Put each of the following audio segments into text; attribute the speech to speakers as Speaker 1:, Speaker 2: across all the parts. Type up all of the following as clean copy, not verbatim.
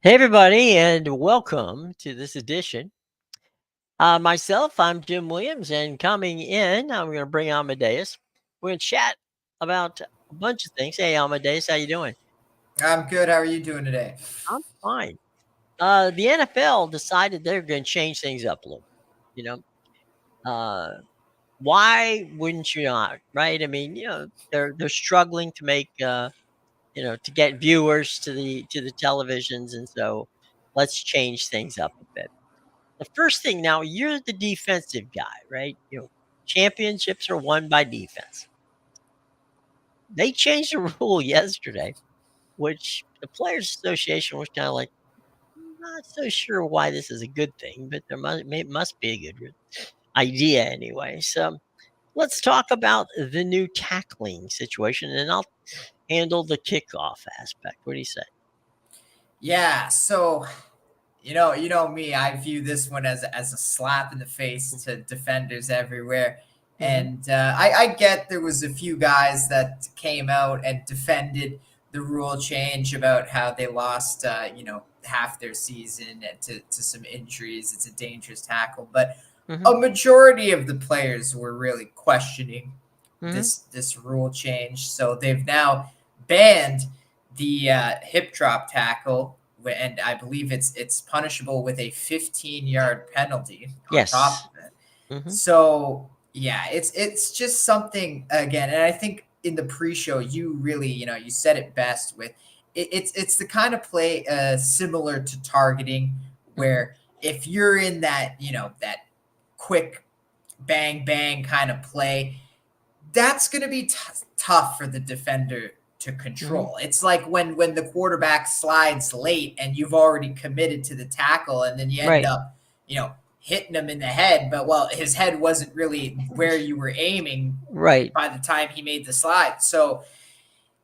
Speaker 1: Hey, everybody, and welcome to this edition. I'm Jim Williams, and coming in, I'm going to bring Amadeus. We're going to chat about a bunch of things. Hey, Amadeus, how you doing?
Speaker 2: I'm good. How are you doing today?
Speaker 1: I'm fine. The NFL decided they're going to change things up a little. You know, uh, why wouldn't you not? Right? I mean, they're struggling to make to get viewers to the televisions, and so let's change things up a bit. The first thing now, you're the defensive guy, right? Championships are won by defense. They changed the rule yesterday, which the Players Association was kind of like, not so sure why this is a good thing, but must be a good idea anyway. So let's talk about the new tackling situation, and I'll handle the kickoff aspect. What do you say?
Speaker 2: Yeah, so you know me. I view this one as a slap in the face to defenders everywhere,
Speaker 1: Mm-hmm.
Speaker 2: and I get there was a few guys that came out and defended the rule change about how they lost half their season to some injuries. It's a dangerous tackle, but
Speaker 1: Mm-hmm.
Speaker 2: a majority of the players were really questioning
Speaker 1: Mm-hmm.
Speaker 2: this rule change. So they've now banned the hip drop tackle, and I believe it's punishable with a 15-yard penalty on
Speaker 1: Yes.
Speaker 2: top of it.
Speaker 1: Mm-hmm.
Speaker 2: So yeah, it's just something again, and I think in the pre-show you really you said it best with it's the kind of play similar to targeting
Speaker 1: Mm-hmm.
Speaker 2: where if you're in that that quick bang bang kind of play, that's going to be tough for the defender to
Speaker 1: Mm-hmm.
Speaker 2: control. It's like when the quarterback slides late and you've already committed to the tackle, and then you end
Speaker 1: Right.
Speaker 2: up, hitting him in the head. But well, his head wasn't really where you were aiming
Speaker 1: Right.
Speaker 2: by the time he made the slide. So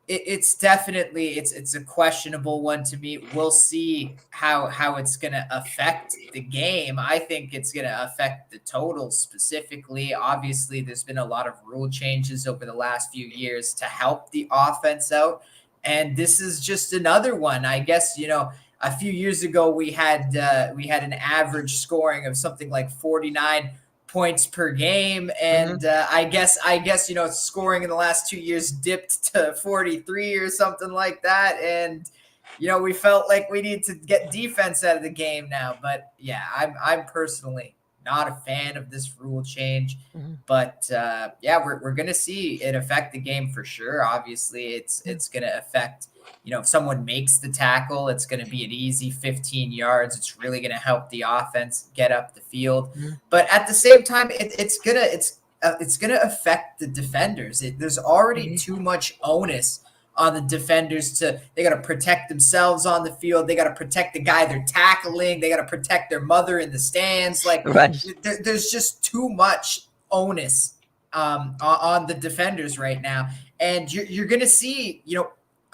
Speaker 2: it's definitely it's a questionable one to me. We'll see how it's going to affect the game. I think it's going to affect the total specifically. Obviously, there's been a lot of rule changes over the last few years to help the offense out, and this is just another one. I guess a few years ago we had an average scoring of something like 49 points per game,
Speaker 1: Mm-hmm.
Speaker 2: and I guess scoring in the last 2 years dipped to 43 or something like that, and we felt like we need to get defense out of the game now. But yeah, I'm personally not a fan of this rule change.
Speaker 1: Mm-hmm.
Speaker 2: But yeah, we're gonna see it affect the game for sure. Obviously, it's gonna affect. If someone makes the tackle, it's going to be an easy 15 yards. It's really going to help the offense get up the field.
Speaker 1: Mm-hmm.
Speaker 2: But at the same time, it's gonna affect the defenders. There's already
Speaker 1: Mm-hmm.
Speaker 2: too much onus on the defenders to they got to protect themselves on the field. They got to protect the guy they're tackling. They got to protect their mother in the stands. Like
Speaker 1: Right.
Speaker 2: there's just too much onus on the defenders right now, and you're gonna see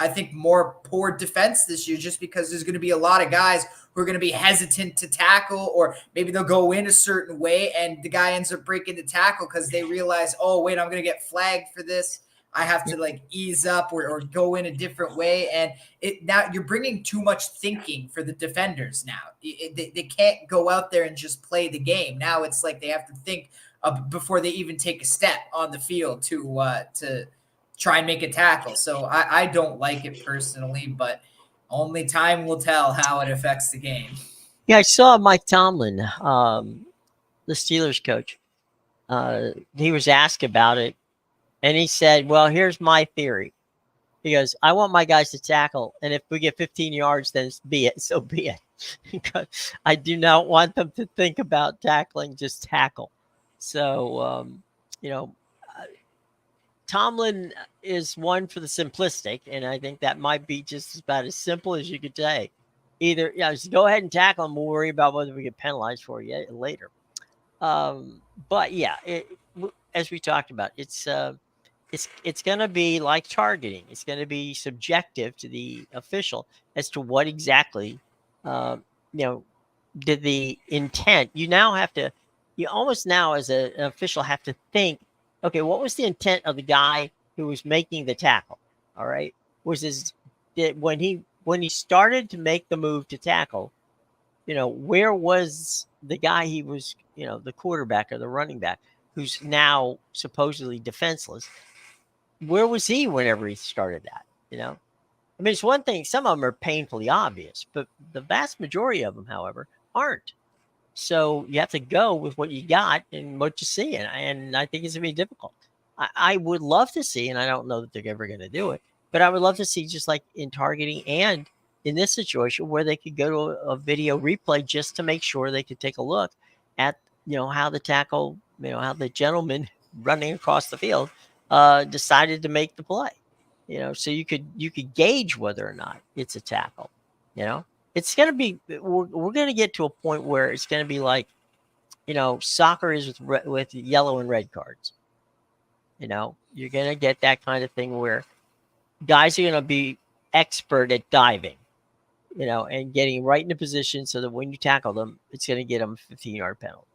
Speaker 2: I think more poor defense this year just because there's going to be a lot of guys who are going to be hesitant to tackle, or maybe they'll go in a certain way and the guy ends up breaking the tackle because they realize, oh, wait, I'm going to get flagged for this. I have to like ease up or go in a different way. And now you're bringing too much thinking for the defenders now. They can't go out there and just play the game. Now it's like they have to think before they even take a step on the field to try and make a tackle. So I don't like it personally, but only time will tell how it affects the game.
Speaker 1: Yeah, I saw Mike Tomlin, the Steelers coach. He was asked about it, and he said, "Well, here's my theory." He goes, "I want my guys to tackle, and if we get 15 yards, then be it. So be it." Because I do not want them to think about tackling; just tackle. So, you know, uh, Tomlin is one for the simplistic, and I think that might be just about as simple as you could say. Either, just go ahead and tackle, and we'll worry about whether we get penalized for it later. Um, but yeah, as we talked about, it's going to be like targeting. It's going to be subjective to the official as to what exactly, um, you know, did the intent. You almost now as an official have to think, okay, what was the intent of the guy who was making the tackle? All right, was his did when he when he started to make the move to tackle, where was the guy he was, the quarterback or the running back who's now supposedly defenseless? Where was he whenever he started that? I mean, it's one thing, some of them are painfully obvious, but the vast majority of them, however, aren't. So you have to go with what you got and what you see. And I think it's going to be difficult. I would love to see, and I don't know that they're ever going to do it, but I would love to see, just like in targeting and in this situation, where they could go to a video replay just to make sure they could take a look at, how the tackle, how the gentleman running across the field decided to make the play. So you could gauge whether or not it's a tackle. It's going to be, we're going to get to a point where it's going to be like, soccer is with yellow and red cards. You're going to get that kind of thing where guys are going to be expert at diving, and getting right into position so that when you tackle them, it's going to get them a 15-yard penalty.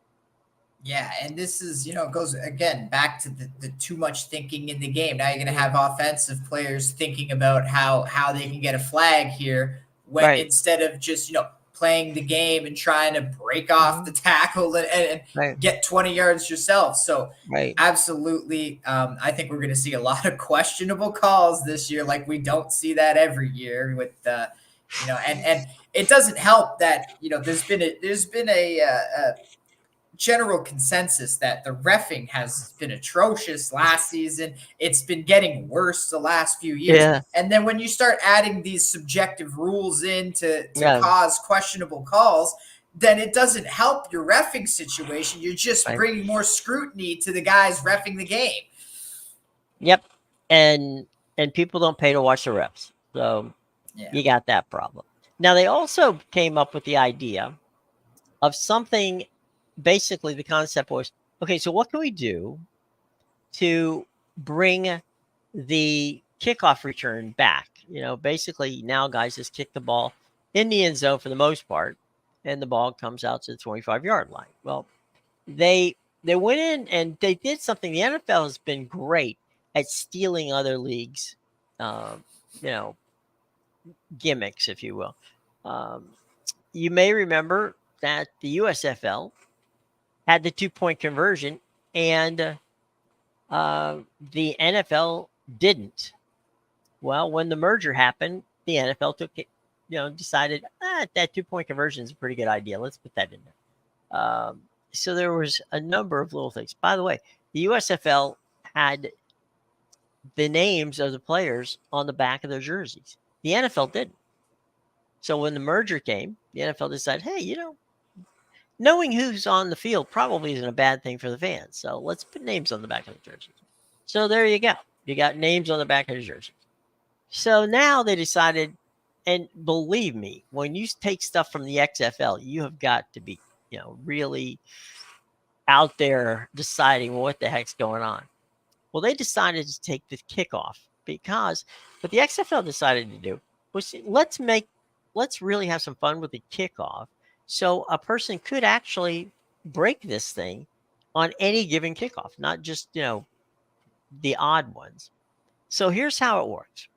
Speaker 2: Yeah, and this is, it goes again back to the too much thinking in the game. Now you're going to have offensive players thinking about how they can get a flag here when
Speaker 1: Right.
Speaker 2: instead of just, playing the game and trying to break off the tackle and
Speaker 1: Right.
Speaker 2: get 20 yards yourself. So
Speaker 1: Right.
Speaker 2: absolutely, I think we're going to see a lot of questionable calls this year. Like we don't see that every year with and it doesn't help that, there's been a general consensus that the reffing has been atrocious last season. It's been getting worse the last few years.
Speaker 1: Yeah.
Speaker 2: And then when you start adding these subjective rules in to
Speaker 1: Yeah.
Speaker 2: cause questionable calls, then it doesn't help your reffing situation. You're just
Speaker 1: Right.
Speaker 2: bringing more scrutiny to the guys reffing the game.
Speaker 1: Yep. And people don't pay to watch the refs. So
Speaker 2: Yeah.
Speaker 1: you got that problem. Now, they also came up with the idea of something. Basically, the concept was, okay, so what can we do to bring the kickoff return back? Basically now guys just kick the ball in the end zone for the most part, and the ball comes out to the 25-yard line. Well, they went in and they did something. The NFL has been great at stealing other leagues, gimmicks, if you will. You may remember that the USFL had the 2-point conversion, and the NFL didn't. Well, when the merger happened, the NFL took it, decided that 2-point conversion is a pretty good idea. Let's put that in there. So there was a number of little things. By the way, the USFL had the names of the players on the back of their jerseys. The NFL didn't. So when the merger came, the NFL decided, hey, knowing who's on the field probably isn't a bad thing for the fans. So let's put names on the back of the jerseys. So there you go. You got names on the back of the jerseys. So now they decided, and believe me, when you take stuff from the XFL, you have got to be, really out there deciding what the heck's going on. Well, they decided to take the kickoff because what the XFL decided to do was let's really have some fun with the kickoff. So a person could actually break this thing on any given kickoff, not just, the odd ones. So here's how it works.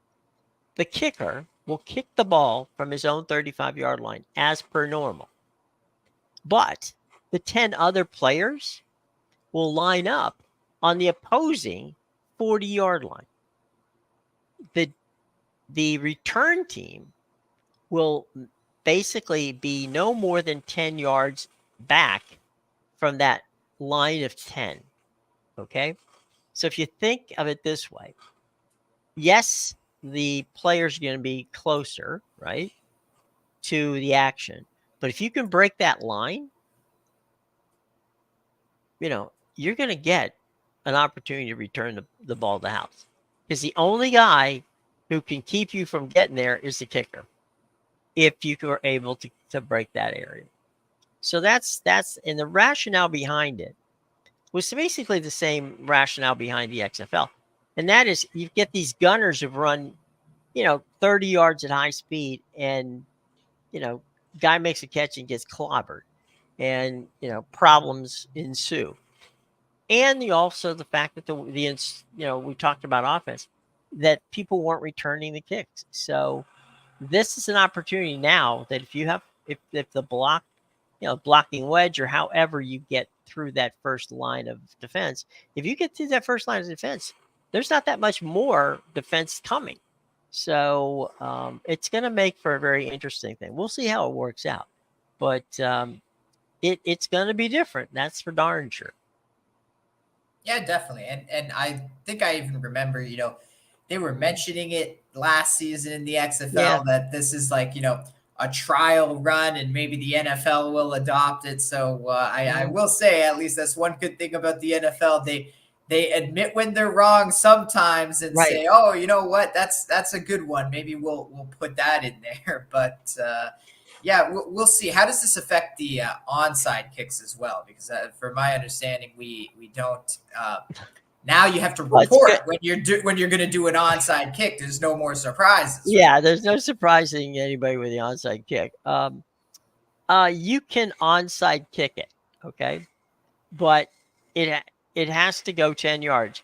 Speaker 1: The kicker will kick the ball from his own 35-yard line as per normal. But the 10 other players will line up on the opposing 40-yard line. The return team will basically be no more than 10 yards back from that line of 10. Okay? So if you think of it this way, yes, the player's going to be closer, right, to the action. But if you can break that line, you're going to get an opportunity to return the ball to the house. Because the only guy who can keep you from getting there is the kicker, if you are able to break that area. So that's and the rationale behind it was basically the same rationale behind the XFL. And that is, you get these gunners who run, 30 yards at high speed, and, guy makes a catch and gets clobbered, and, problems ensue. And also the fact that we talked about offense, that people weren't returning the kicks. So this is an opportunity now that if you have if the block, blocking wedge or however you get through that first line of defense, if you get through that first line of defense, there's not that much more defense coming. So it's going to make for a very interesting thing. We'll see how it works out, but it's going to be different. That's for darn sure.
Speaker 2: Yeah, definitely. And I think I even remember, they were mentioning it last season in the
Speaker 1: Yeah.
Speaker 2: XFL that this is like, a trial run and maybe the NFL will adopt it. So I
Speaker 1: Mhm.
Speaker 2: will say at least that's one good thing about the NFL. They admit when they're wrong sometimes and
Speaker 1: Right.
Speaker 2: say, "Oh, you know what? That's a good one. Maybe we'll put that in there." But yeah, we'll see. How does this affect the onside kicks as well? Because from my understanding, we don't. Now you have to
Speaker 1: Well, it's good.
Speaker 2: report when you're going to do an onside kick. There's no more surprises, right?
Speaker 1: Yeah, there's no surprising anybody with the onside kick. You can onside kick it, okay, but it has to go 10 yards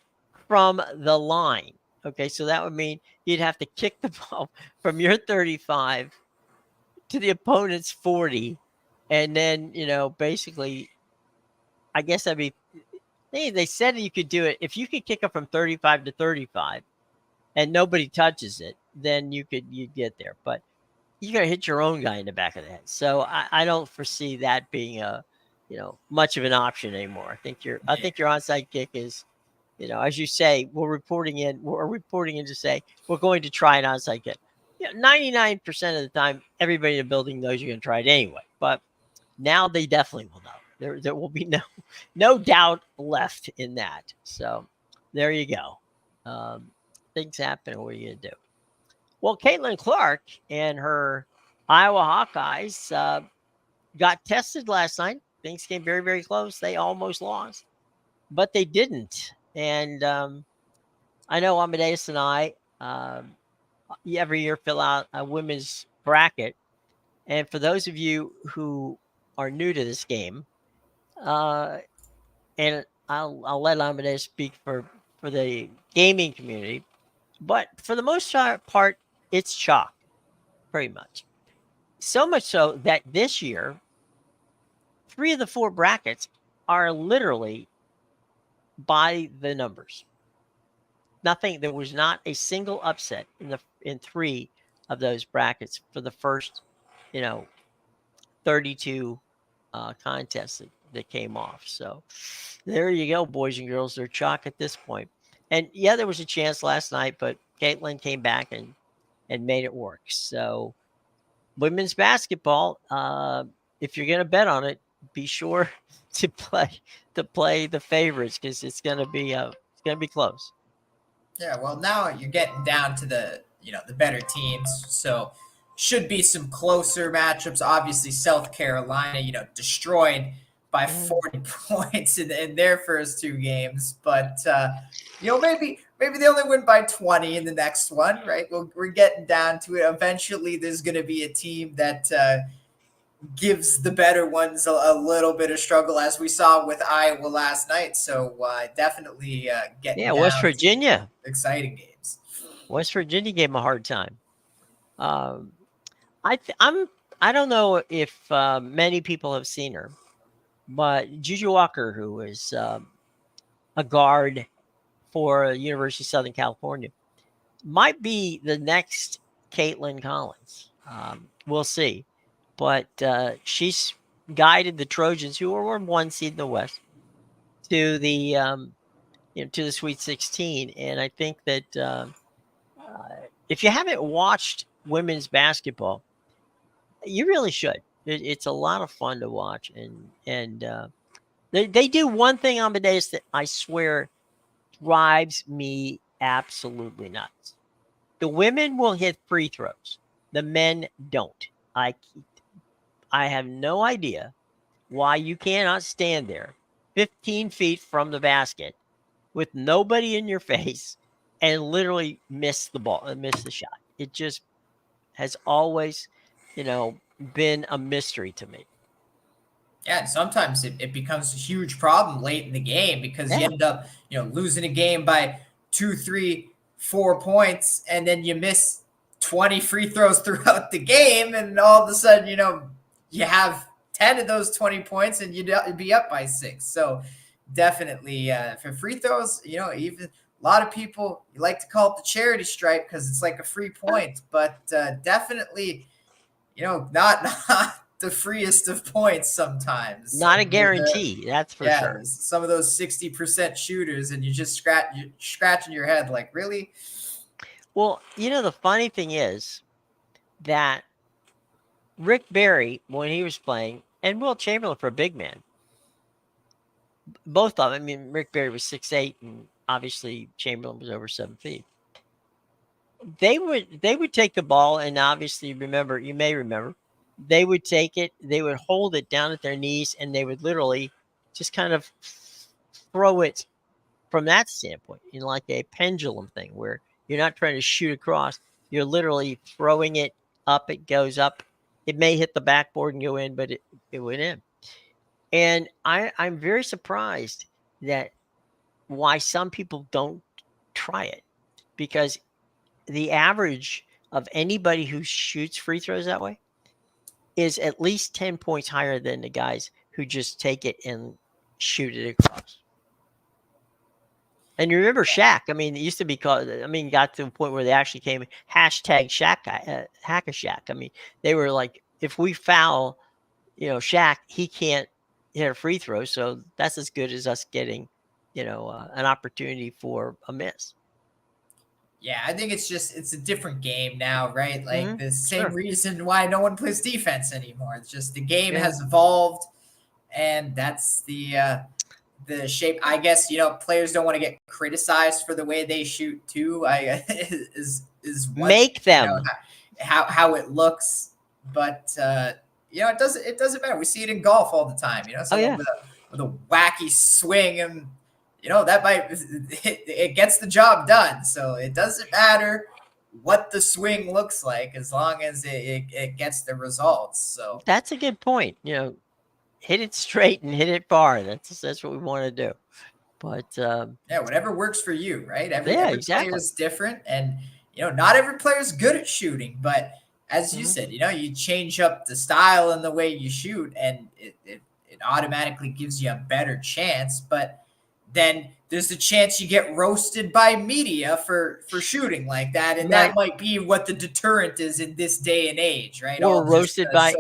Speaker 1: from the line. Okay, so that would mean you'd have to kick the ball from your 35 to the opponent's 40, and then basically, I guess that'd be. They said you could do it if you could kick it from 35 to 35, and nobody touches it, then you'd get there. But you're gonna hit your own guy in the back of the head. So I don't foresee that being much of an option anymore. I think your onside kick is, as you say, we're reporting in to say we're going to try an onside kick. 99% of the time, everybody in the building knows you're going to try it anyway. But now they definitely will know. There will be no doubt left in that. So there you go. Things happen. What are you gonna do? Well, Caitlin Clark and her Iowa Hawkeyes got tested last night. Things came very, very close. They almost lost, but they didn't. And I know Amadeus and I every year fill out a women's bracket. And for those of you who are new to this game, uh, and I'll let Amadeus speak for the gaming community, but for the most part, it's chalk, pretty much. So much so that this year, 3 of the 4 brackets are literally by the numbers. Nothing. There was not a single upset in 3 of those brackets for the first, 32 contests that came off. So there you go, boys and girls. They're chalk at this point. And yeah, there was a chance last night, but Caitlin came back and made it work. So women's basketball, if you're going to bet on it, be sure to play the favorites because it's going to be close.
Speaker 2: Yeah, well, now you're getting down to the better teams, so should be some closer matchups. Obviously, South Carolina, destroyed by
Speaker 1: Mm.
Speaker 2: 40 points in their first 2 games, but maybe they only win by 20 in the next one, right? We're getting down to it. Eventually, there's going to be a team that gives the better ones a little bit of struggle, as we saw with Iowa last night. So definitely getting
Speaker 1: Yeah, West
Speaker 2: down to
Speaker 1: Virginia.
Speaker 2: exciting games.
Speaker 1: West Virginia gave him a hard time. Um, I th- I'm I don't know if many people have seen her, but Juju Walker, who is a guard for University of Southern California, might be the next Caitlin Collins. We'll see, but she's guided the Trojans, who were 1 seed in the West, to the to the Sweet 16, and I think that if you haven't watched women's basketball, you really should. It's a lot of fun to watch, and they do one thing on Amadeus that I swear drives me absolutely nuts. The women will hit free throws. The men don't. I have no idea why you cannot stand there 15 feet from the basket with nobody in your face and literally miss the ball and miss the shot. It just has always, been a mystery to me.
Speaker 2: Yeah, and sometimes it becomes a huge problem late in the game because you
Speaker 1: Yeah.
Speaker 2: end up, losing a game by 2, 3, 4 points, and then you miss 20 free throws throughout the game, and all of a sudden, you have 10 of those 20 points and you'd be up by 6. So definitely for free throws, even a lot of people, you like to call it the charity stripe because it's like a free point, but definitely, not the freest of points sometimes.
Speaker 1: Not a guarantee, that's for sure.
Speaker 2: Some of those 60% shooters, and you're scratching your head like, really?
Speaker 1: Well, the funny thing is that Rick Barry, when he was playing, and Will Chamberlain for a big man, both of them. I mean, Rick Barry was 6'8", and obviously Chamberlain was over 7 feet. They would take the ball, and obviously you may remember, they would take it, they would hold it down at their knees, and they would literally just kind of throw it from that standpoint, like a pendulum thing, where you're not trying to shoot across, you're literally throwing it up, it goes up. It may hit the backboard and go in, but it went in. And I'm very surprised that why some people don't try it, because the average of anybody who shoots free throws that way is at least 10 points higher than the guys who just take it and shoot it across. And you remember Shaq? I mean, it used to be called. I mean, got to the point where they actually came hashtag Shaq, Hack-a-Shaq. I mean, they were like, if we foul, Shaq, he can't hit a free throw, so that's as good as us getting, an opportunity for a miss.
Speaker 2: Yeah, I think it's a different game now, right? Like the same
Speaker 1: Sure.
Speaker 2: reason why no one plays defense anymore. It's just the game has evolved, and that's the shape. I guess
Speaker 1: players
Speaker 2: don't want to get criticized for the way they shoot too. Is what,
Speaker 1: make them
Speaker 2: how it looks, but it doesn't matter. We see it in golf all the time. Someone with a wacky swing, and that might it gets the job done. So it doesn't matter what the swing looks like as long as it gets the results. So
Speaker 1: that's a good point. Hit it straight and hit it far. That's what we want to do. But
Speaker 2: whatever works for you, right? Every
Speaker 1: exactly.
Speaker 2: player is different, and not every player is good at shooting. But as you said, you change up the style and the way you shoot, and it automatically gives you a better chance. But then there's the chance you get roasted by media for shooting like that, and that might be what the deterrent is in this day and age, right?
Speaker 1: Or roasted by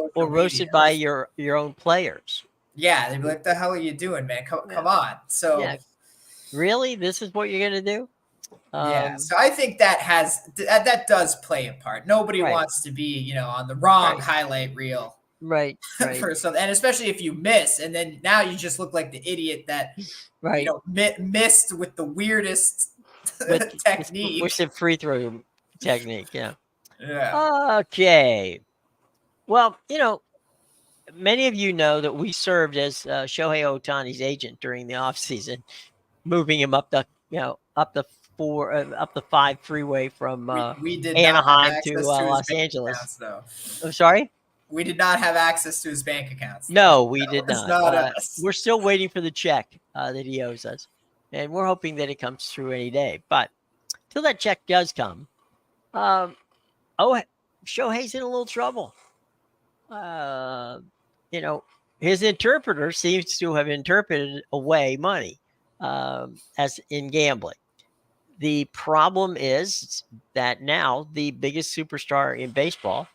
Speaker 1: your own players.
Speaker 2: Yeah, they'd be like, "The hell are you doing, man? Come on!" So,
Speaker 1: really, this is what you're gonna do?
Speaker 2: So I think that does play a part. Nobody wants to be, on the wrong highlight reel.
Speaker 1: Right.
Speaker 2: For something, and especially if you miss, and then now you just look like the idiot that missed with the weirdest technique,
Speaker 1: with the free throw technique. Yeah.
Speaker 2: Yeah.
Speaker 1: Okay. Well, many of you know that we served as Shohei Ohtani's agent during the offseason, moving him up the 5 freeway from
Speaker 2: we did
Speaker 1: Anaheim to Los Angeles. I'm sorry?
Speaker 2: We did not have access to his bank accounts.
Speaker 1: No, we did not.
Speaker 2: Not us.
Speaker 1: We're still waiting for the check that he owes us, and we're hoping that it comes through any day. But till that check does come, Shohei's in a little trouble. His interpreter seems to have interpreted away money as in gambling. The problem is that now the biggest superstar in baseball,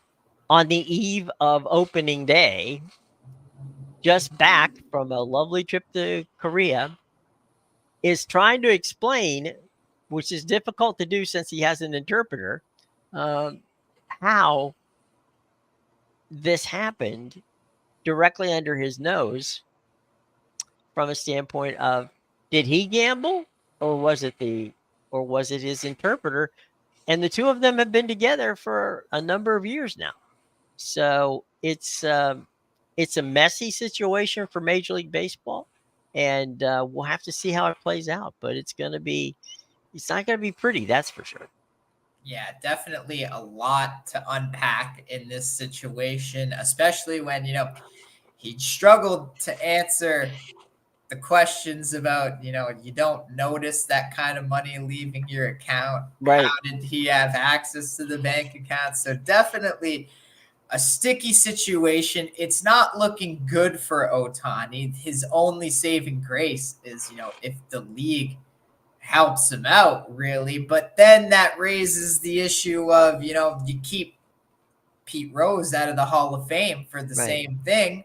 Speaker 1: on the eve of opening day, just back from a lovely trip to Korea, is trying to explain, which is difficult to do since he has an interpreter, how this happened directly under his nose from a standpoint of, did he gamble, or was it his interpreter? And the two of them have been together for a number of years now. So it's a messy situation for Major League Baseball, and we'll have to see how it plays out. But it's not going to be pretty, that's for sure.
Speaker 2: Yeah, definitely a lot to unpack in this situation, especially when he struggled to answer the questions about, you don't notice that kind of money leaving your account.
Speaker 1: Right.
Speaker 2: How did he have access to the bank account? So definitely a sticky situation. It's not looking good for Otani. His only saving grace is, if the league helps him out, really. But then that raises the issue of, you keep Pete Rose out of the Hall of Fame for the
Speaker 1: Right.
Speaker 2: same thing.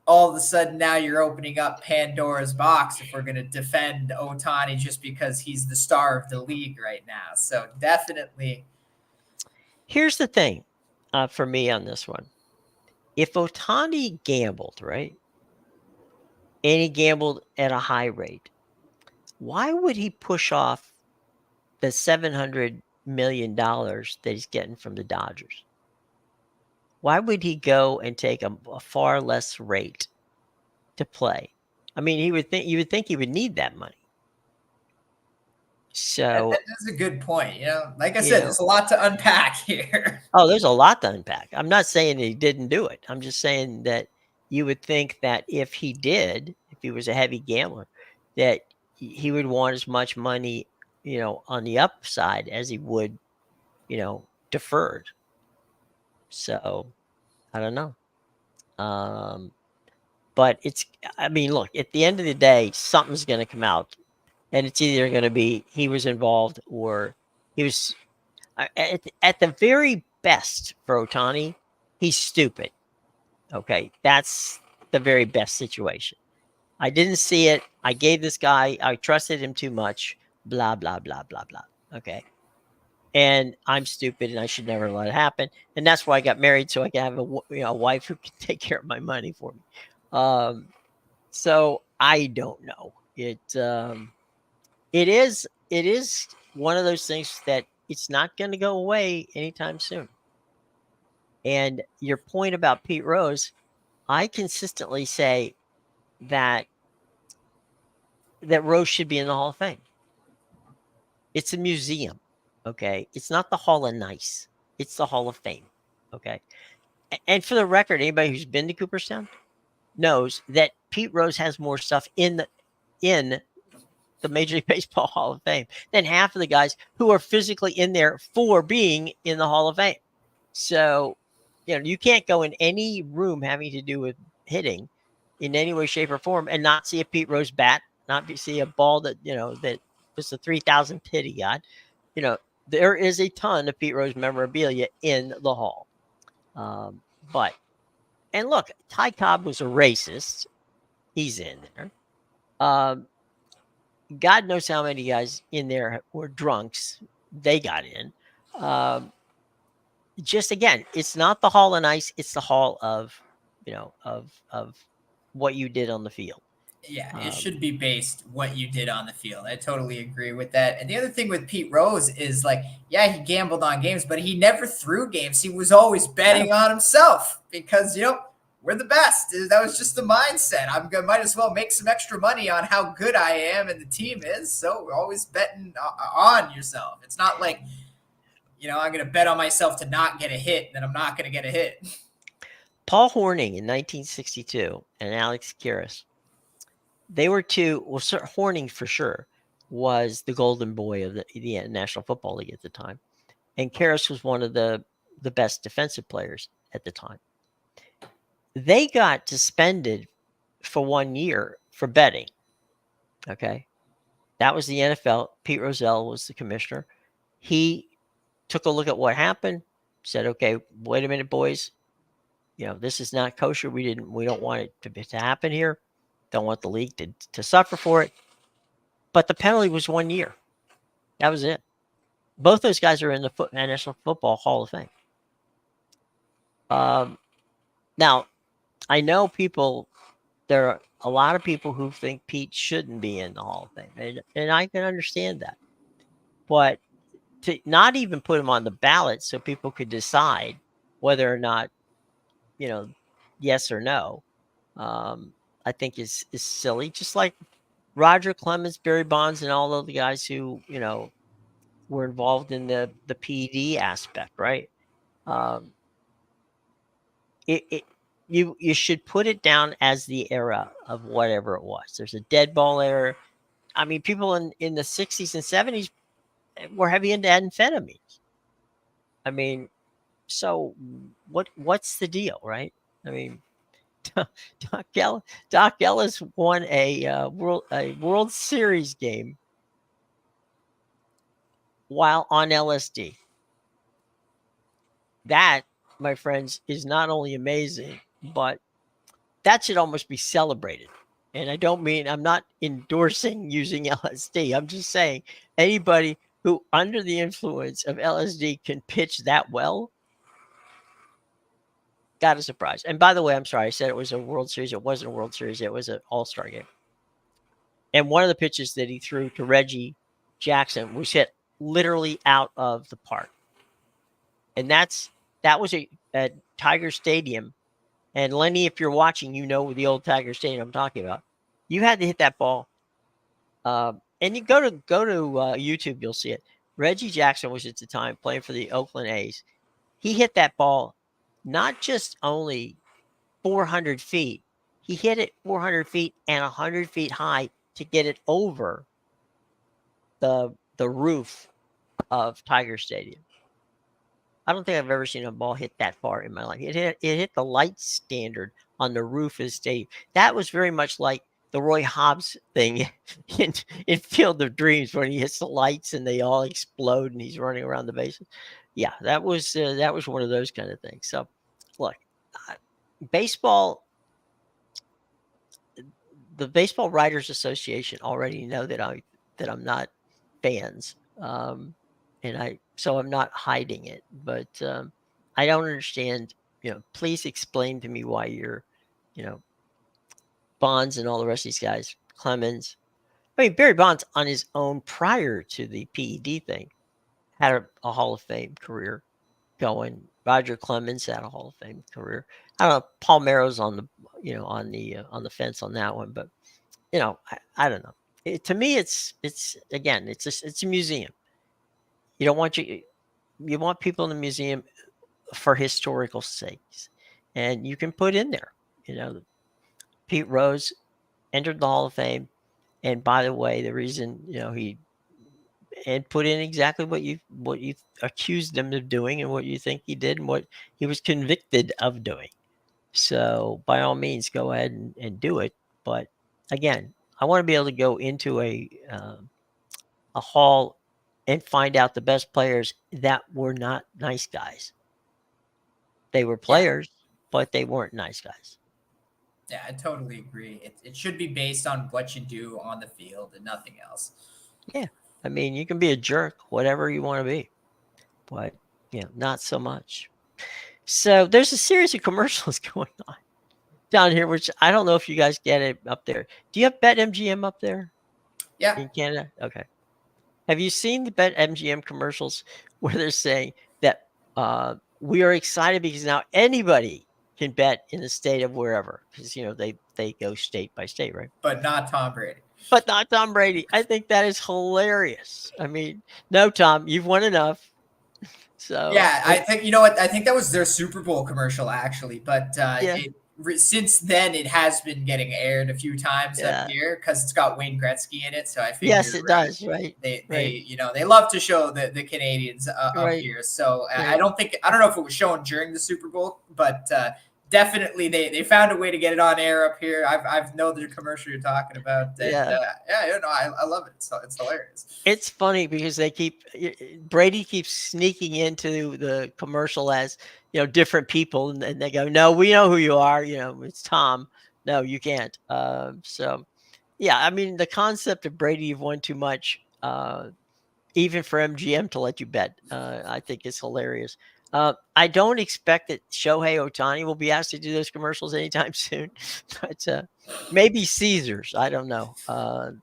Speaker 2: All of a sudden, now you're opening up Pandora's box if we're going to defend Otani just because he's the star of the league right now. So definitely.
Speaker 1: Here's the thing for me on this one. If Otani gambled, right, and he gambled at a high rate, why would he push off the $700 million that he's getting from the Dodgers? Why would he go and take a far less rate to play? I mean, you would think he would need that money. So
Speaker 2: That's a good point. Like I said, there's a lot to unpack here.
Speaker 1: Oh, there's a lot to unpack. I'm not saying he didn't do it. I'm just saying that you would think that if he did, if he was a heavy gambler, that he would want as much money, on the upside as he would, deferred. So I don't know. But I mean, look, at the end of the day, something's going to come out, and it's either going to be he was involved or he was at the very best for Otani, he's stupid. Okay, that's the very best situation. I didn't see it. I gave this guy, I trusted him too much, blah, blah, blah, blah, blah. Okay. And I'm stupid and I should never let it happen. And that's why I got married, so I can have a wife who can take care of my money for me. So I don't know. It is one of those things that it's not going to go away anytime soon. And your point about Pete Rose, I consistently say that Rose should be in the Hall of Fame. It's a museum, okay? It's not the Hall of Nice. It's the Hall of Fame, okay? And for the record, anybody who's been to Cooperstown knows that Pete Rose has more stuff in the Major League Baseball Hall of Fame than half of the guys who are physically in there for being in the Hall of Fame. So, you can't go in any room having to do with hitting in any way, shape, or form and not see a Pete Rose bat, see a ball that, that was the 3,000th hit he got. There is a ton of Pete Rose memorabilia in the hall. And look, Ty Cobb was a racist. He's in there. God knows how many guys in there were drunks. They got in. Just again, it's not the Hall of Nice. It's the Hall of, of what you did on the field.
Speaker 2: Yeah, it should be based what you did on the field. I totally agree with that. And the other thing with Pete Rose is yeah, he gambled on games, but he never threw games. He was always betting on himself because, we're the best. That was just the mindset. Might as well make some extra money on how good I am and the team is. So we're always betting on yourself. It's not like, I'm going to bet on myself to not get a hit, then I'm not going to get a hit.
Speaker 1: Paul Hornung in 1962 and Alex Karras, they were two. Well, Sir Hornung for sure was the golden boy of the National Football League at the time, and Karras was one of the best defensive players at the time. They got suspended for 1 year for betting. Okay, that was the NFL. Pete Rozelle was the commissioner. He took a look at what happened, said, "Okay, wait a minute, boys. This is not kosher. We don't want it to happen here. Don't want the league to suffer for it." But the penalty was 1 year. That was it. Both those guys are in the National Football Hall of Fame. Now, I know there are a lot of people who think Pete shouldn't be in the Hall of Fame, and I can understand that. But to not even put him on the ballot so people could decide whether or not, yes or no, I think is silly. Just like Roger Clemens, Barry Bonds, and all of the guys who, were involved in the PD aspect, right? you should put it down as the era of whatever it was. There's a dead ball era. I mean, people in the 60s and 70s were heavy into amphetamines. I mean, so what's the deal, right? I mean, Doc Ellis, Doc Ellis won a World Series game while on LSD. That, my friends, is not only amazing, but that should almost be celebrated. And I don't mean, I'm not endorsing using LSD. I'm just saying anybody who under the influence of LSD can pitch that well, got a surprise. And by the way, I'm sorry, I said it was a World Series. It wasn't a World Series. It was an All-Star game. And one of the pitches that he threw to Reggie Jackson was hit literally out of the park. And that was at Tiger Stadium. And Lenny, if you're watching, you know the old Tiger Stadium I'm talking about. You had to hit that ball. And you go to YouTube, you'll see it. Reggie Jackson was at the time playing for the Oakland A's. He hit that ball not just only 400 feet. He hit it 400 feet and 100 feet high to get it over the roof of Tiger Stadium. I don't think I've ever seen a ball hit that far in my life. It hit the light standard on the roof of the stadium. That was very much like the Roy Hobbs thing in Field of Dreams when he hits the lights and they all explode and he's running around the bases. Yeah, that was one of those kind of things. So, look, baseball. The Baseball Writers Association already know that I'm not fans, and I'm not hiding it. But I don't understand. Please explain to me why you're, Bonds and all the rest of these guys, Clemens. I mean, Barry Bonds on his own prior to the PED thing had a Hall of Fame career going. Roger Clemens had a Hall of Fame career. I don't know. Paul Merrow's on the on the fence on that one, but I don't know. To me, it's again, it's a museum. You don't want you want people in the museum for historical sakes, and you can put in there, Pete Rose entered the Hall of Fame, and by the way, the reason he and put in exactly what you accused him of doing and what you think he did and what he was convicted of doing. So by all means, go ahead and do it. But again, I want to be able to go into a hall and find out the best players that were not nice guys. They were players, but they weren't nice guys.
Speaker 2: Yeah, I totally agree. It should be based on what you do on the field and nothing else.
Speaker 1: Yeah. I mean, you can be a jerk, whatever you want to be, but not so much. So there's a series of commercials going on down here, which I don't know if you guys get it up there. Do you have BetMGM up there?
Speaker 2: Yeah.
Speaker 1: In Canada? Okay. Have you seen the BetMGM commercials where they're saying that we are excited because now anybody can bet in the state of wherever, because they go state by state, right?
Speaker 2: But not Tom Brady.
Speaker 1: But not Tom Brady. I think that is hilarious. I mean, no, Tom, you've won enough. So
Speaker 2: yeah, I think what I think that was their Super Bowl commercial actually, but since then it has been getting aired a few times that year because it's got Wayne Gretzky in it. So I think
Speaker 1: yes, it does. Right.
Speaker 2: They they love to show the Canadians up here. So I don't know if it was shown during the Super Bowl, but definitely they found a way to get it on air up here. I've know the commercial you're talking about. And, I love it. It's hilarious.
Speaker 1: It's funny because Brady keeps sneaking into the commercial as different people, and they go, "No, we know who you are. It's Tom. No, you can't." So yeah, I mean the concept of Brady, you've won too much, even for MGM to let you bet, I think is hilarious. I don't expect that Shohei Ohtani will be asked to do those commercials anytime soon, but maybe Caesars. I don't know.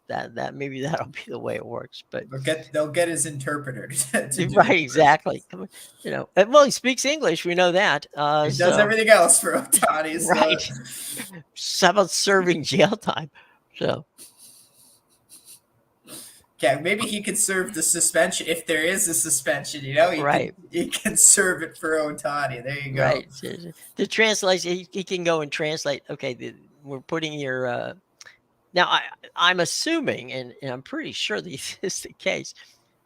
Speaker 1: That maybe that'll be the way it works. But
Speaker 2: they'll get his interpreter to do
Speaker 1: right, exactly. Well, he speaks English. We know that.
Speaker 2: He does everything else for Ohtani. So.
Speaker 1: Right. How about serving jail time? So.
Speaker 2: Yeah, maybe he can serve the suspension if there is a suspension. You know,
Speaker 1: Right,
Speaker 2: he can serve it for Otani. There you go.
Speaker 1: right. The translation, he can go and translate. Okay, we're putting your now. I'm assuming, and I'm pretty sure this is the case,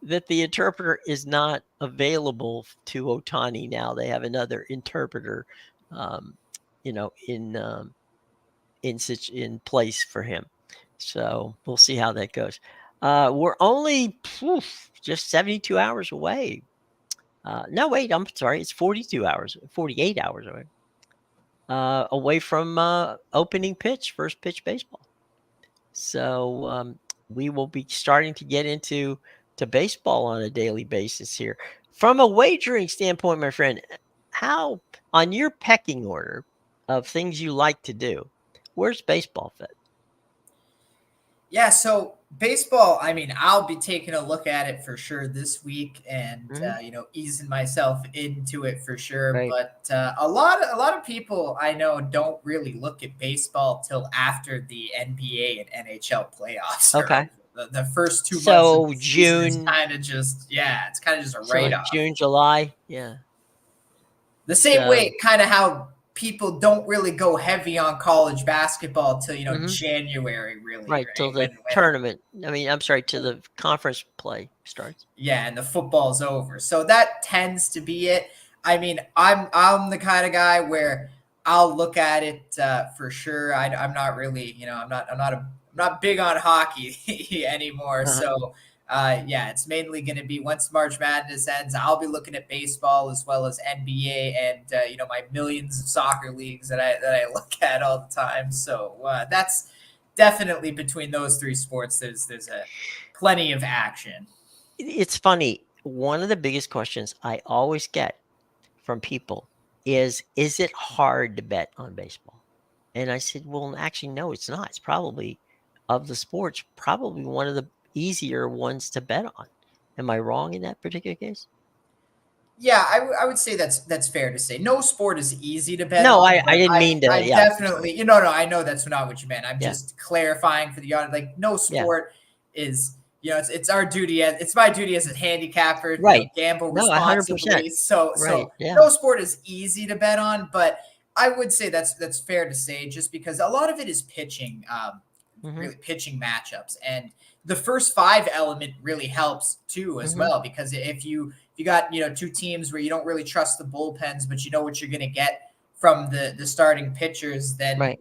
Speaker 1: that the interpreter is not available to Otani now. They have another interpreter, um, you know, in place for him. So we'll see how that goes. We're only just 72 hours away. No, wait, I'm sorry. It's 42 hours, 48 hours away from opening pitch, first pitch baseball. So we will be starting to get into baseball on a daily basis here. From a wagering standpoint, my friend, how on your pecking order of things you like to do, where's baseball fit?
Speaker 2: Yeah, so baseball, I mean, I'll be taking a look at it for sure this week and
Speaker 1: Mhm.
Speaker 2: easing myself into it for sure.
Speaker 1: Right.
Speaker 2: But a lot of people I know don't really look at baseball till after the NBA and NHL playoffs are
Speaker 1: Okay.
Speaker 2: over. The first 2 months of
Speaker 1: So
Speaker 2: the season is
Speaker 1: June,
Speaker 2: kind of just it's kind of just a
Speaker 1: so
Speaker 2: write
Speaker 1: like
Speaker 2: off.
Speaker 1: June, July, yeah.
Speaker 2: The same
Speaker 1: So,
Speaker 2: way, kind of how people don't really go heavy on college basketball till
Speaker 1: mhm,
Speaker 2: January, really,
Speaker 1: right till
Speaker 2: right?
Speaker 1: the tournament. I mean, I'm sorry, till the conference play starts.
Speaker 2: Yeah, and the football's over. So that tends to be it. I mean, I'm the kind of guy where I'll look at it for sure. I'm not really, I'm not big on hockey anymore.
Speaker 1: Uh-huh.
Speaker 2: So yeah, it's mainly going to be once March Madness ends, I'll be looking at baseball as well as NBA and my millions of soccer leagues that I look at all the time. So that's definitely between those three sports. There's a plenty of action.
Speaker 1: It's funny. One of the biggest questions I always get from people is it hard to bet on baseball? And I said, well, actually, no, it's not. It's probably of the sports, probably one of the easier ones to bet on. Am I wrong in that particular case?
Speaker 2: Yeah, I would say that's fair to say. No sport is easy to bet
Speaker 1: No,
Speaker 2: on,
Speaker 1: I
Speaker 2: but
Speaker 1: didn't mean to.
Speaker 2: I
Speaker 1: Yeah, I'm sorry.
Speaker 2: definitely no, I know that's not what you meant. I'm
Speaker 1: Yeah,
Speaker 2: just clarifying for the audience. Like no
Speaker 1: yeah,
Speaker 2: sport is it's our duty as it's my duty as a handicapper.
Speaker 1: right.
Speaker 2: Gamble
Speaker 1: No, 100%.
Speaker 2: responsibly. So
Speaker 1: Right. Yeah.
Speaker 2: no sport is easy to bet on, but I would say that's fair to say just because a lot of it is pitching.
Speaker 1: Hmm.
Speaker 2: Really pitching matchups. And the first five element really helps too as
Speaker 1: Hmm.
Speaker 2: well because if you got two teams where you don't really trust the bullpens, but you know what you're going to get from the starting pitchers, then
Speaker 1: Right.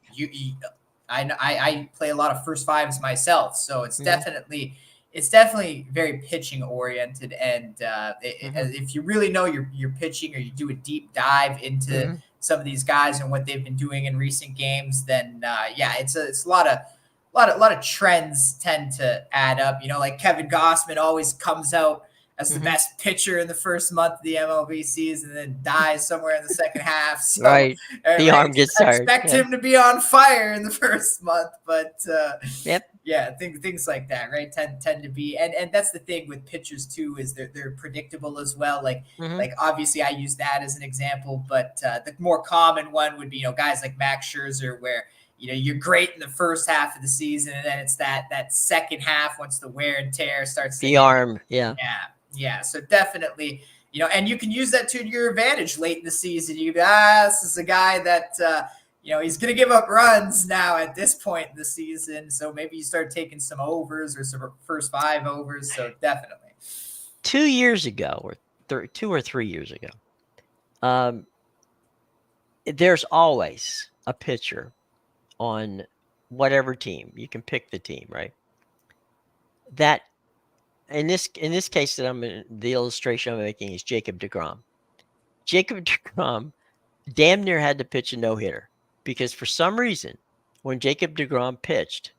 Speaker 2: I play a lot of first fives myself, so
Speaker 1: Hmm.
Speaker 2: it's definitely very pitching oriented. And
Speaker 1: Hmm.
Speaker 2: if you really know your pitching, or you do a deep dive into
Speaker 1: Hmm.
Speaker 2: some of these guys and what they've been doing in recent games, then yeah, it's a lot of trends tend to add up. Like Kevin Gossman always comes out as the
Speaker 1: Hmm.
Speaker 2: best pitcher in the first month of the MLB season, and then dies somewhere in the second half. So,
Speaker 1: Right. The arm gets tired.
Speaker 2: expect
Speaker 1: Yeah.
Speaker 2: him to be on fire in the first month, but
Speaker 1: Yep.
Speaker 2: yeah, things like that, right? Tend to be, and that's the thing with pitchers too, is they're predictable as well.
Speaker 1: Hmm.
Speaker 2: Like obviously I use that as an example, but the more common one would be guys like Max Scherzer, where you're great in the first half of the season, and then it's that second half once the wear and tear starts to
Speaker 1: The
Speaker 2: hit.
Speaker 1: arm. Yeah.
Speaker 2: Yeah, yeah. So definitely, and you can use that to your advantage late in the season. This is a guy that he's going to give up runs now at this point in the season. So maybe you start taking some overs or some first five overs. So definitely.
Speaker 1: 2 years ago, or 2 or 3 years ago, um, there's always a pitcher on whatever team. You can pick the team, right? That in this case that the illustration I'm making is Jacob DeGrom. Jacob DeGrom damn near had to pitch a no-hitter because for some reason, when Jacob DeGrom pitched,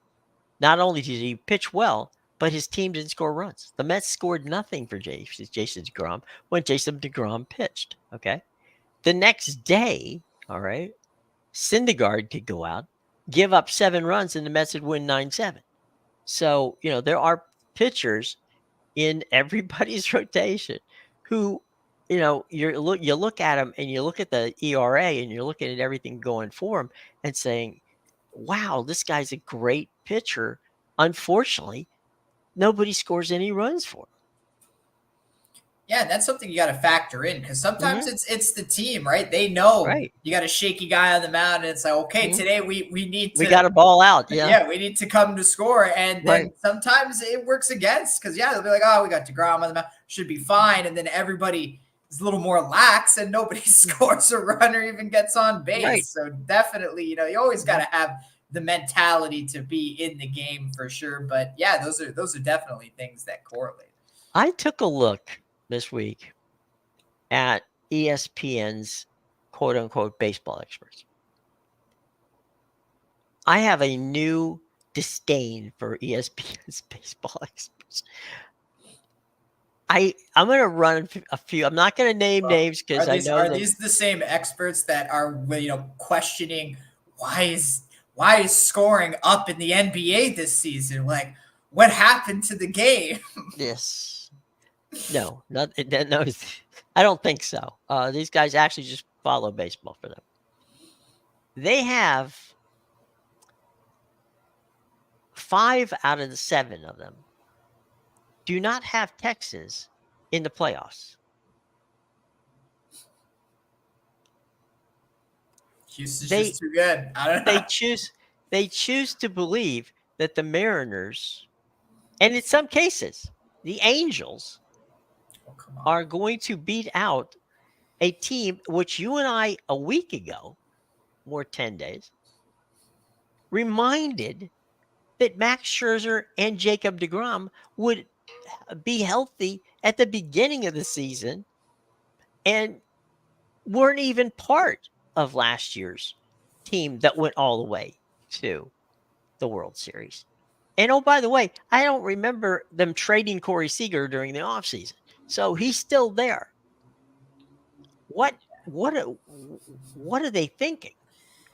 Speaker 1: not only did he pitch well, but his team didn't score runs. The Mets scored nothing for Jason DeGrom when Jason DeGrom pitched. Okay. The next day, all right, Syndergaard could go out, give up 7 runs, and the Mets would win 9-7. So, there are pitchers in everybody's rotation who, you look at them and you look at the ERA and you're looking at everything going for him and saying, wow, this guy's a great pitcher. Unfortunately, nobody scores any runs for him.
Speaker 2: Yeah, that's something you got to factor in because sometimes
Speaker 1: Mm-hmm.
Speaker 2: it's the team, right? They know
Speaker 1: Right.
Speaker 2: you got a shaky guy on the mound, and it's like, okay,
Speaker 1: Mm-hmm.
Speaker 2: today we need
Speaker 1: We
Speaker 2: to,
Speaker 1: got a ball out. Yeah.
Speaker 2: yeah, we need to come to score, and then
Speaker 1: Right.
Speaker 2: sometimes it works against because yeah, they'll be like, oh, we got DeGrom on the mound, should be fine, and then everybody is a little more lax, and nobody scores a run or even gets on base.
Speaker 1: Right.
Speaker 2: So definitely, you always got to have the mentality to be in the game for sure. But yeah, those are definitely things that correlate.
Speaker 1: I took a look this week at ESPN's quote unquote baseball experts. I have a new disdain for ESPN's baseball experts. I'm going to run a few. I'm not going to name names because I know
Speaker 2: Are
Speaker 1: that.
Speaker 2: these the same experts that are questioning why is scoring up in the NBA this season? Like, what happened to the game?
Speaker 1: Yes. No, not no. I don't think so. These guys actually just follow baseball for them. They have 5 out of the 7 of them do not have Texas in the playoffs.
Speaker 2: Houston's just too good. I don't know.
Speaker 1: They choose to believe that the Mariners, and in some cases, the Angels, are going to beat out a team which you and I a week ago, or 10 days, reminded that Max Scherzer and Jacob deGrom would be healthy at the beginning of the season and weren't even part of last year's team that went all the way to the World Series. And oh, by the way, I don't remember them trading Corey Seager during the offseason. So he's still there. What are they thinking?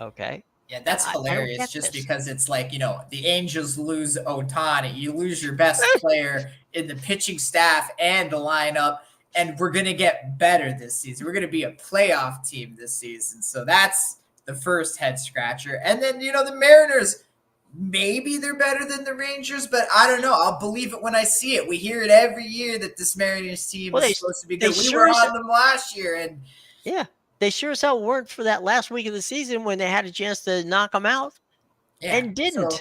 Speaker 1: Okay.
Speaker 2: Yeah, that's
Speaker 1: I don't
Speaker 2: hilarious
Speaker 1: get
Speaker 2: just
Speaker 1: this.
Speaker 2: because it's like, the Angels lose Otani. You lose your best player in the pitching staff and the lineup, and we're going to get better this season. We're going to be a playoff team this season. So that's the first head scratcher. And then, the Mariners, maybe they're better than the Rangers, but I don't know. I'll believe it when I see it. We hear it every year that this Mariners team
Speaker 1: Well,
Speaker 2: is supposed to be
Speaker 1: they
Speaker 2: good. We
Speaker 1: sure
Speaker 2: were
Speaker 1: as
Speaker 2: on them last year, and
Speaker 1: yeah, they sure as hell weren't for that last week of the season when they had a chance to knock them out
Speaker 2: yeah,
Speaker 1: and didn't.
Speaker 2: so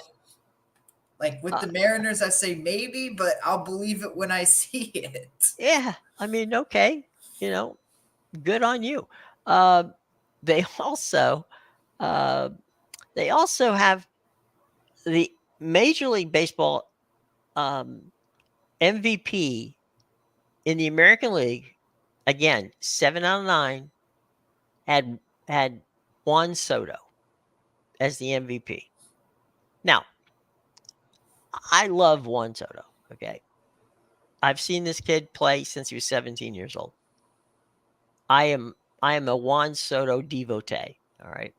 Speaker 2: like with the Mariners, I say maybe, but I'll believe it when I see it.
Speaker 1: Yeah, I mean, okay, good on you. They also, they also have the Major League Baseball MVP in the American League. Again, 7 out of 9 had Juan Soto as the MVP. Now, I love Juan Soto. Okay, I've seen this kid play since he was 17 years old. I am a Juan Soto devotee. All right.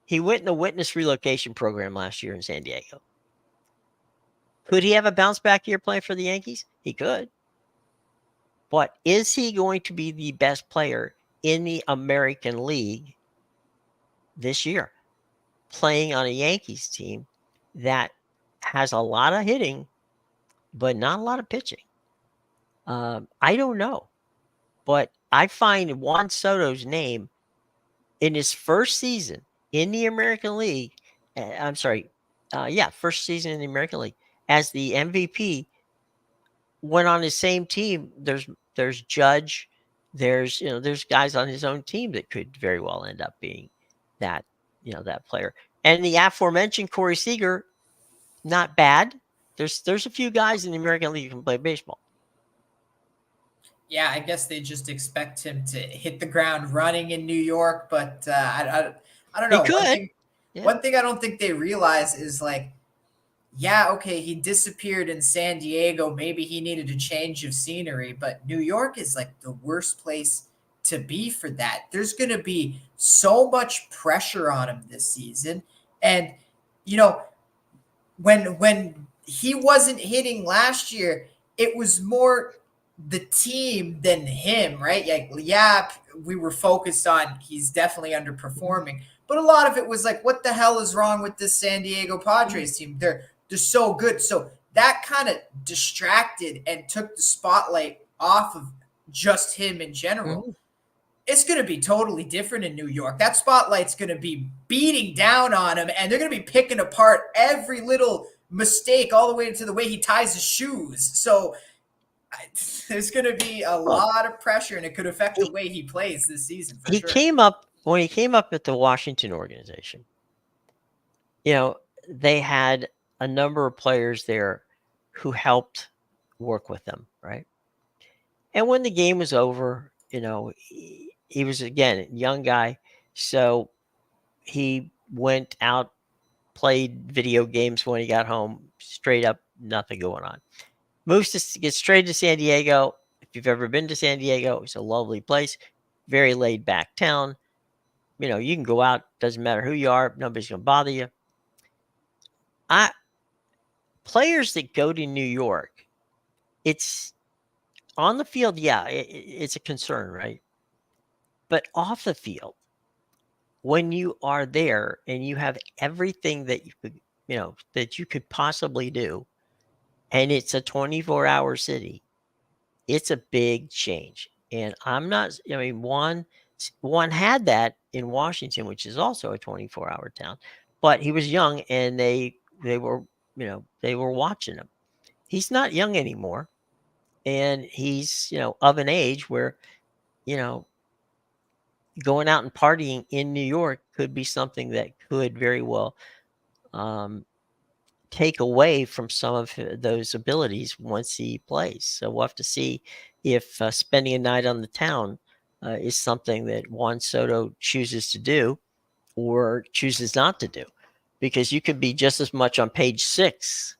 Speaker 1: He went in the witness relocation program last year in San Diego. Could he have a bounce back year playing for the Yankees? He could. But is he going to be the best player in the American League this year, playing on a Yankees team that has a lot of hitting, but not a lot of pitching? I don't know. But I find Juan Soto's name in his first season in the American League. First season in the American League as the MVP. When on his same team, there's Judge, there's guys on his own team that could very well end up being that that player. And the aforementioned Corey Seager, not bad. There's a few guys in the American League who can play baseball.
Speaker 2: Yeah, I guess they just expect him to hit the ground running in New York, but I don't
Speaker 1: He
Speaker 2: know.
Speaker 1: could.
Speaker 2: One thing I don't think they realize is like, yeah, okay, he disappeared in San Diego. Maybe he needed a change of scenery, but New York is like the worst place to be for that. There's going to be so much pressure on him this season. And, when he wasn't hitting last year, it was more the team than him, right? Like, yeah, we were focused on he's definitely underperforming, but a lot of it was like, what the hell is wrong with this San Diego Padres team? They're so good. So that kind of distracted and took the spotlight off of just him in general.
Speaker 1: Mm-hmm.
Speaker 2: It's going to be totally different in New York. That spotlight's going to be beating down on him, and they're going to be picking apart every little mistake all the way into the way he ties his shoes. So there's going to be a lot of pressure, and it could affect the way he plays this season for sure.
Speaker 1: When he came up at the Washington organization, they had a number of players there who helped work with them, right? And when the game was over, he was, again, a young guy. So he went out, played video games when he got home, straight up, nothing going on. Moves to get straight to San Diego. If you've ever been to San Diego, it's a lovely place, very laid back town. You can go out, doesn't matter who you are, nobody's going to bother you. Players that go to New York, it's on the field, yeah, it's a concern, right? But off the field, when you are there and you have everything that you could possibly do, and it's a 24-hour city, it's a big change. And Juan had that in Washington, which is also a 24-hour town, but he was young, and they were watching him. He's not young anymore, and he's of an age where going out and partying in New York could be something that could very well take away from some of those abilities once he plays. So we'll have to see if spending a night on the town is something that Juan Soto chooses to do or chooses not to do, because you could be just as much on page 6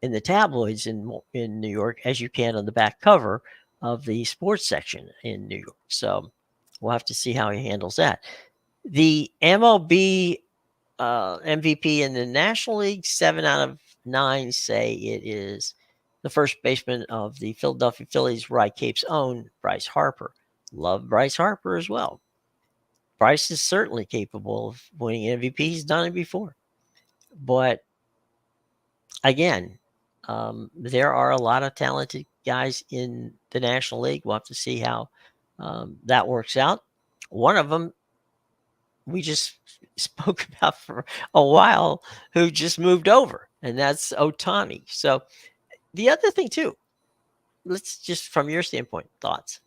Speaker 1: in the tabloids in New York as you can on the back cover of the sports section in New York. So we'll have to see how he handles that. The MLB MVP in the National League, 7 out of 9 say it is the first baseman of the Philadelphia Phillies, Rye Cape's own Bryce Harper. Love Bryce Harper as well. Bryce is certainly capable of winning MVP. He's done it before. But again, there are a lot of talented guys in the National League. We'll have to see how that works out. One of them we just spoke about for a while, who just moved over, and that's Ohtani. So the other thing too, let's just, from your standpoint, thoughts.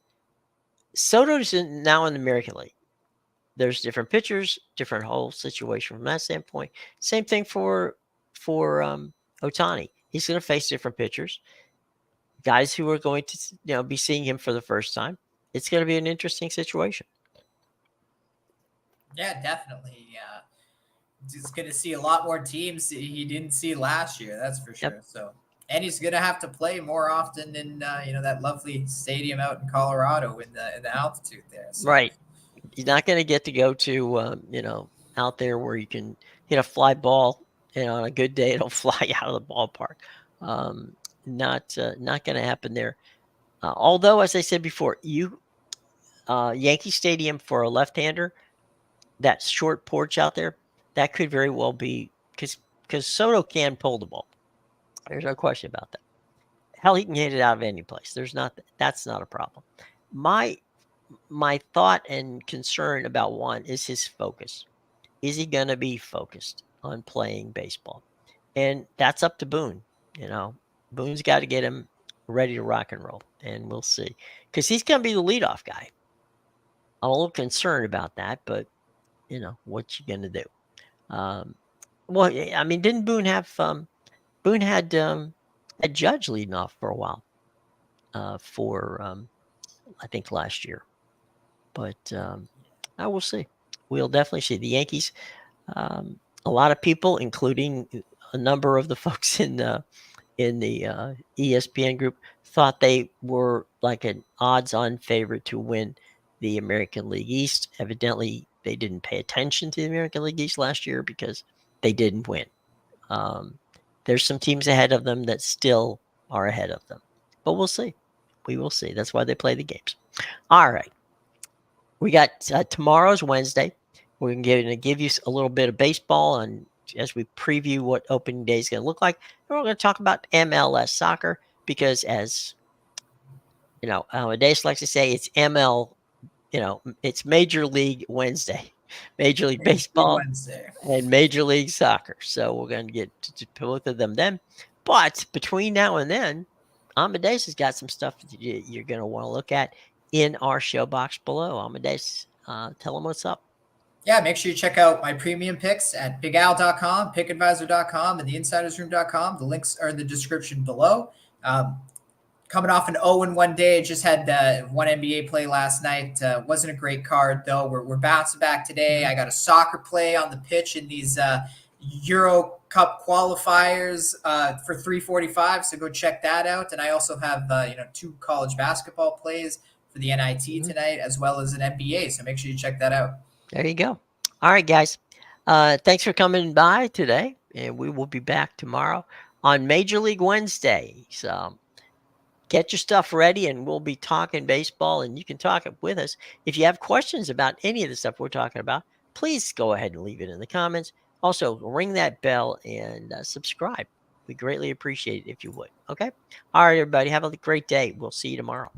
Speaker 1: Soto's now in the American League. There's different pitchers, different whole situation from that standpoint. Same thing for Ohtani. He's going to face different pitchers, guys who are going to be seeing him for the first time. It's going to be an interesting situation.
Speaker 2: Yeah, definitely. He's going to see a lot more teams he didn't see last year. That's for sure. Yep. So, and he's going to have to play more often in that lovely stadium out in Colorado in the altitude there. So.
Speaker 1: Right. He's not going to get to go to out there where you can hit a fly ball. On a good day, it'll fly out of the ballpark. Not going to happen there. Although, as I said before, Yankee Stadium for a left-hander, that short porch out there, that could very well be, because Soto can pull the ball. There's no question about that. Hell, he can hit it out of any place. That's not a problem. My thought and concern about Juan is his focus. Is he going to be focused on playing baseball? And that's up to Boone. Boone's got to get him ready to rock and roll, and we'll see. Because he's going to be the leadoff guy. I'm a little concerned about that, but what you going to do? Well, I mean, didn't Boone have Boone had a Judge leading off for a while for I think last year, but I will see. We'll definitely see the Yankees. A lot of people, including a number of the folks in the ESPN group, thought they were like an odds-on favorite to win the American League East. Evidently, they didn't pay attention to the American League East last year because they didn't win. There's some teams ahead of them that still are ahead of them, but we'll see. We will see. That's why they play the games. All right. We got tomorrow's Wednesday. We're going to give you a little bit of baseball and as we preview what opening day is going to look like. And we're going to talk about MLS soccer because, as you know, Amedeus likes to say, it's ML. You know, it's Major League Wednesday, Major League
Speaker 2: Major League
Speaker 1: Baseball,
Speaker 2: Wednesday.
Speaker 1: and Major League Soccer. So we're going to get to both of them then. But between now and then, Amadeus has got some stuff that you're going to want to look at in our show box below. Amadeus, tell them what's up.
Speaker 2: Yeah, make sure you check out my premium picks at bigal.com, pickadvisor.com, and theinsidersroom.com. The links are in the description below. Coming off an 0-1 day, just had one NBA play last night. Wasn't a great card, though. We're bouncing back today. I got a soccer play on the pitch in these Euro Cup qualifiers for 345, so go check that out. And I also have 2 college basketball plays for the NIT tonight, as well as an NBA, so make sure you check that out.
Speaker 1: There you go. All right, guys. Thanks for coming by today, and we will be back tomorrow on Major League Wednesday. So get your stuff ready, and we'll be talking baseball, and you can talk it with us. If you have questions about any of the stuff we're talking about, please go ahead and leave it in the comments. Also, ring that bell and subscribe. We greatly appreciate it if you would. Okay? All right, everybody. Have a great day. We'll see you tomorrow.